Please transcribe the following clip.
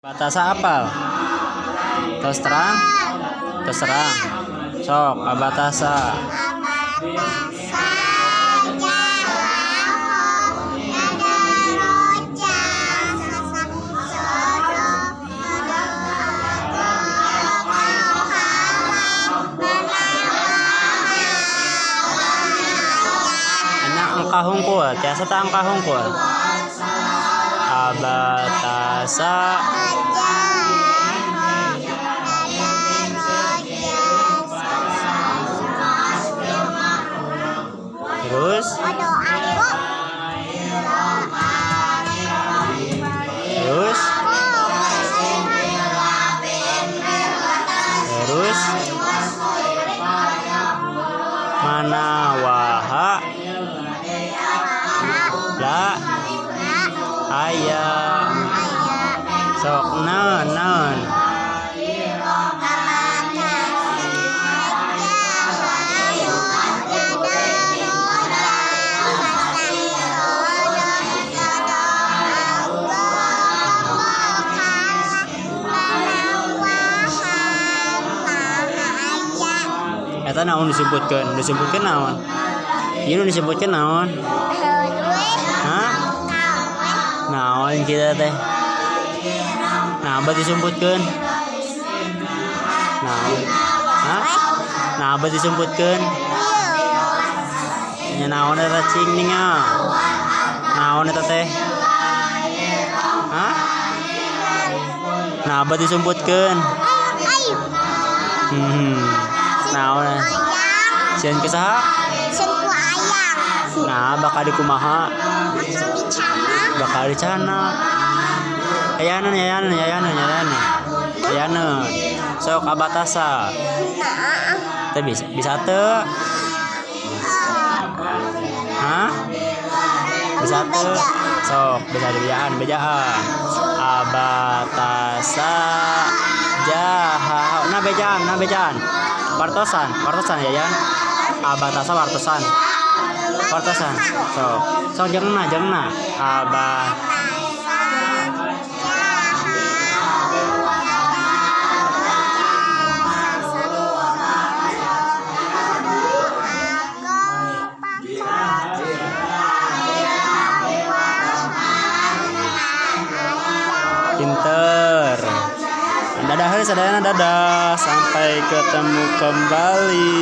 Batasa apal? Terus terang? Terserang. Sok, abatasa. Anak angka hungkul, tiasa tak angka hungkul. Abatasa. Terus mana waha la ayah sok non eta naon disebutkeun naon ieu disebutkeun naon hah naon kita teh nah abah disebutkeun naon hah nah abah disebutkeun nya naon eta cing ninga naon eta teh hah nah abah disebutkeun naon sieun ke saha sieun ku ayam nah bakal di kumaha bakal dicana ayana sok abatasa teh bisa teu hah bisa teu sok bisa dibejaan abatasa jaha nah bejaan wartosan ya abatasa wartosan sok jengna abah pinter. Dadah, sadayana dadah. Sampai ketemu kembali.